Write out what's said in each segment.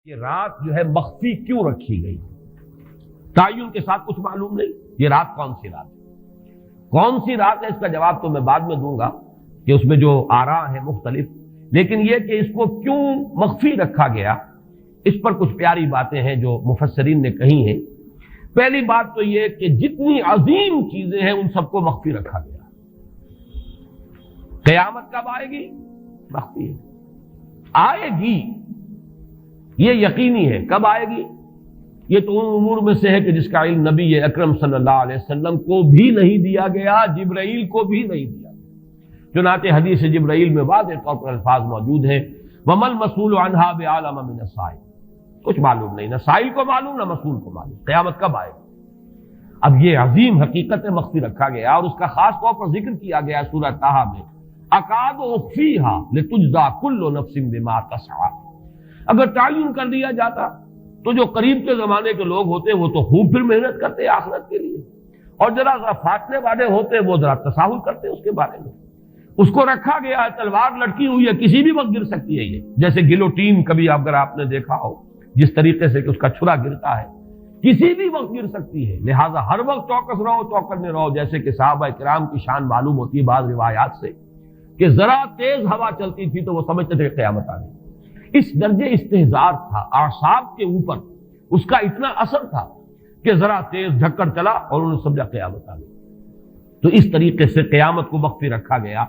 یہ رات جو ہے مخفی کیوں رکھی گئی؟ تعین کے ساتھ کچھ معلوم نہیں یہ رات کون سی رات ہے، کون سی رات ہے، اس کا جواب تو میں بعد میں دوں گا کہ اس میں جو آراء ہیں مختلف، لیکن یہ کہ اس کو کیوں مخفی رکھا گیا اس پر کچھ پیاری باتیں ہیں جو مفسرین نے کہی ہیں۔ پہلی بات تو یہ کہ جتنی عظیم چیزیں ہیں ان سب کو مخفی رکھا گیا۔ قیامت کب آئے گی؟ مخفی ہے، آئے گی یہ یقینی ہے۔ کب آئے گی؟ یہ تو ان امور میں سے ہے کہ جس کا علم نبی اکرم صلی اللہ علیہ وسلم کو بھی نہیں دیا گیا، جبرائیل کو بھی نہیں دیا گیا۔ چنانچہ حدیث جبرائیل میں واضح طور پر الفاظ موجود ہیں، وَمَا الْمَسْئُولُ عَنْهَا بِأَعْلَمَ مِنَ السَّائِلِ۔ کچھ معلوم نہیں، نہ سائل کو معلوم نہ مسئول کو معلوم قیامت کب آئے گی۔ اب یہ عظیم حقیقت مخفی رکھا گیا اور اس کا خاص طور پر ذکر کیا گیا سورہ طٰہٰ میں، اکاد اخفیھا لتجزی کل نفس بما تسعی۔ اگر تعین کر دیا جاتا تو جو قریب کے زمانے کے لوگ ہوتے وہ تو خوب پھر محنت کرتے آخرت کے لیے، اور ذرا فاصلے والے ہوتے وہ ذرا تساہل کرتے اس کے بارے میں۔ اس کو رکھا گیا ہے، تلوار لٹکی ہوئی ہے، کسی بھی وقت گر سکتی ہے، یہ جیسے گلوٹین کبھی اگر آپ نے دیکھا ہو جس طریقے سے کہ اس کا چھرا گرتا ہے، کسی بھی وقت گر سکتی ہے، لہذا ہر وقت چوکس رہو، چوکنے رہو، جیسے کہ صحابہ کرام کی شان معلوم ہوتی ہے بعض روایات سے کہ ذرا تیز ہوا چلتی تھی تو وہ سمجھتے تھے کہ قیامت آ گئی۔ اس درجے استحضار تھا اعصاب کے اوپر، اس کا اتنا اثر تھا کہ ذرا تیز جھکڑ چلا اور انہوں نے سمجھا قیامت آ گئی۔ تو اس طریقے سے قیامت کو مخفی رکھا گیا۔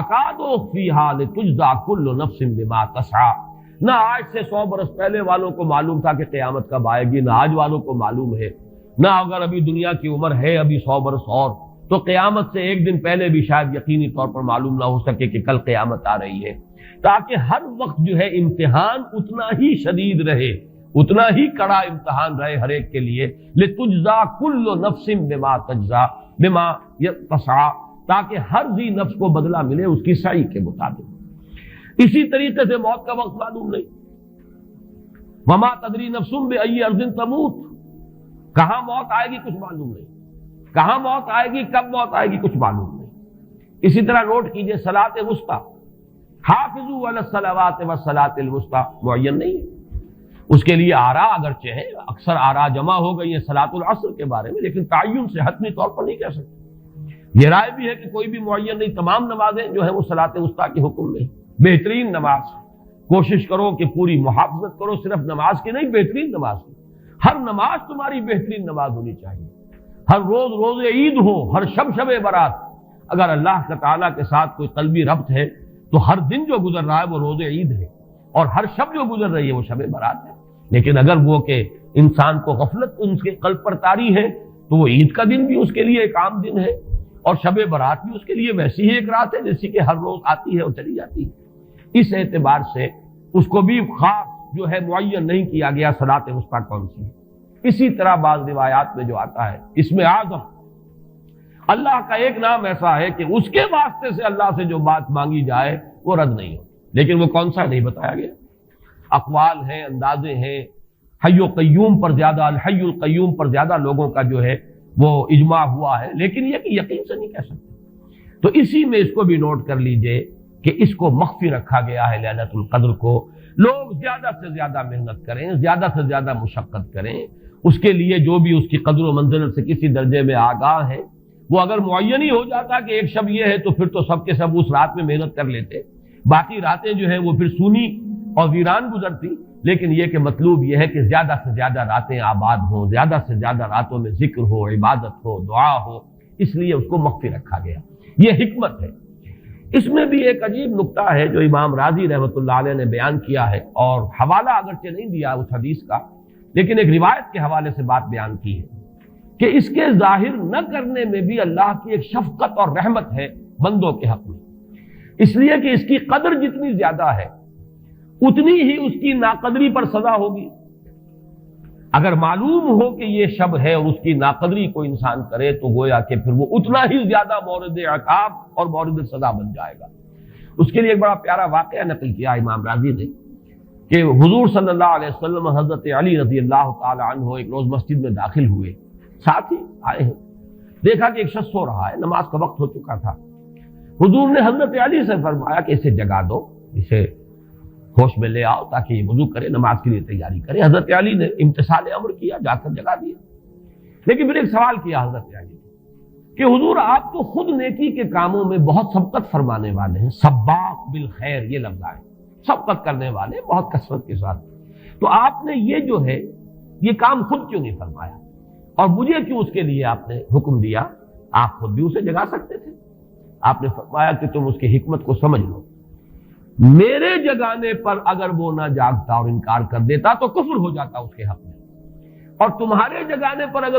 اکاد اخفیھا لتجزی کل نفس بما تسعی۔ نہ آج سے 100 برس پہلے والوں کو معلوم تھا کہ قیامت کب آئے گی، نہ آج والوں کو معلوم ہے، نہ اگر ابھی دنیا کی عمر ہے ابھی 100 برس اور تو قیامت سے ایک دن پہلے بھی شاید یقینی طور پر معلوم نہ ہو سکے کہ کل قیامت آ رہی ہے، تاکہ ہر وقت جو ہے امتحان اتنا ہی شدید رہے، اتنا ہی کڑا امتحان رہے ہر ایک کے لیے۔ لتجزی کل نفس بما تجزی بما تسعی، تاکہ ہر ذی نفس کو بدلہ ملے اس کی سعی کے مطابق۔ اسی طریقے سے موت کا وقت معلوم نہیں، وما تدری نفس بأی ارض تموت، کہاں موت آئے گی کچھ معلوم نہیں، کہاں موت آئے گی، کب موت آئے گی کچھ معلوم نہیں۔ اسی طرح نوٹ کیجئے صلاۃ وسطیٰ، حافظوا علی الصلوات والصلاۃ الوسطیٰ معین نہیں ہے، اس کے لیے آراء اگرچہ ہے، اکثر آراء جمع ہو گئی ہیں صلاۃ العصر کے بارے میں، لیکن تعین سے حتمی طور پر نہیں کہہ سکتے۔ یہ رائے بھی ہے کہ کوئی بھی معین نہیں، تمام نمازیں جو ہیں وہ صلاۃ وسطیٰ کے حکم میں۔ بہترین نماز کوشش کرو کہ پوری محافظت کرو، صرف نماز کی نہیں، بہترین نماز کی، ہر نماز تمہاری بہترین نماز ہونی چاہیے، ہر روز روز عید ہو، ہر شب شب برات۔ اگر اللہ تعالیٰ کے ساتھ کوئی قلبی ربط ہے تو ہر دن جو گزر رہا ہے وہ روز عید ہے، اور ہر شب جو گزر رہی ہے وہ شب برات ہے۔ لیکن اگر وہ کہ انسان کو غفلت ان کے قلب پر طاری ہے تو وہ عید کا دن بھی اس کے لیے ایک عام دن ہے، اور شب برات بھی اس کے لیے ویسی ہی ایک رات ہے جیسی کہ ہر روز آتی ہے اور چلی جاتی ہے۔ اس اعتبار سے اس کو بھی خاص جو ہے معین نہیں کیا گیا صلاۃ وسطیٰ کون سی ہے۔ اسی طرح بعض روایات میں جو آتا ہے اسم اعظم، اللہ کا ایک نام ایسا ہے کہ اس کے واسطے سے اللہ سے جو بات مانگی جائے وہ رد نہیں ہو، لیکن وہ کون سا نہیں بتایا گیا۔ اقوال ہیں، اندازے ہیں، حی و قیوم پر زیادہ، الحی القیوم پر زیادہ لوگوں کا جو ہے وہ اجماع ہوا ہے، لیکن یہ کہ یقین سے نہیں کہہ سکتے۔ تو اسی میں اس کو بھی نوٹ کر لیجئے کہ اس کو مخفی رکھا گیا ہے لیلۃ القدر کو۔ لوگ زیادہ سے زیادہ محنت کریں، زیادہ سے زیادہ مشقت کریں، اس کے لیے جو بھی اس کی قدر و منزلت سے کسی درجے میں آگاہ ہے، وہ اگر معین ہی ہو جاتا کہ ایک شب یہ ہے تو پھر تو سب کے سب اس رات میں محنت کر لیتے، باقی راتیں جو ہیں وہ پھر سونی اور ویران گزرتی۔ لیکن یہ کہ مطلوب یہ ہے کہ زیادہ سے زیادہ راتیں آباد ہوں، زیادہ سے زیادہ راتوں میں ذکر ہو، عبادت ہو، دعا ہو، اس لیے اس کو مخفی رکھا گیا، یہ حکمت ہے۔ اس میں بھی ایک عجیب نکتہ ہے جو امام راضی رحمۃ اللہ علیہ نے بیان کیا ہے، اور حوالہ اگرچہ نہیں دیا اس حدیث کا، لیکن ایک روایت کے حوالے سے بات بیان کی ہے کہ اس کے ظاہر نہ کرنے میں بھی اللہ کی ایک شفقت اور رحمت ہے بندوں کے حق میں، اس لیے کہ اس کی قدر جتنی زیادہ ہے اتنی ہی اس کی ناقدری پر سزا ہوگی۔ اگر معلوم ہو کہ یہ شب ہے اور اس کی ناقدری کو انسان کرے تو گویا کہ پھر وہ اتنا ہی زیادہ مورد عقاب اور مورد سزا بن جائے گا۔ اس کے لیے ایک بڑا پیارا واقعہ نقل کیا امام راضی نے کہ حضور صلی اللہ علیہ وسلم حضرت علی رضی اللہ تعالی عنہ ایک روز مسجد میں داخل ہوئے، ساتھ ہی آئے ہیں، دیکھا کہ ایک شخص سو رہا ہے، نماز کا وقت ہو چکا تھا۔ حضور نے حضرت علی سے فرمایا کہ اسے جگا دو، اسے ہوش میں لے آؤ تاکہ یہ وضو کرے، نماز کے لیے تیاری کرے۔ حضرت علی نے امتثال امر کیا، جا کر جگا دیا۔ لیکن پھر ایک سوال کیا حضرت علی کہ حضور آپ تو خود نیکی کے کاموں میں بہت سبقت فرمانے والے ہیں، سباق بالخیر یہ لفظ آئے، سبقت کرنے والے بہت کثرت کے ساتھ، تو آپ نے یہ جو ہے یہ کام خود کیوں نہیں فرمایا، اور مجھے کیوں اس کے لیے آپ نے حکم دیا؟ آپ خود بھی اسے جگا سکتے تھے۔ آپ نے فرمایا کہ تم اس کی حکمت کو سمجھ لو، میرے جگانے پر اگر وہ نہ جاگتا اور انکار کر دیتا تو کفر ہو جاتا اس کے حق میں، اور تمہارے جگانے پر اگر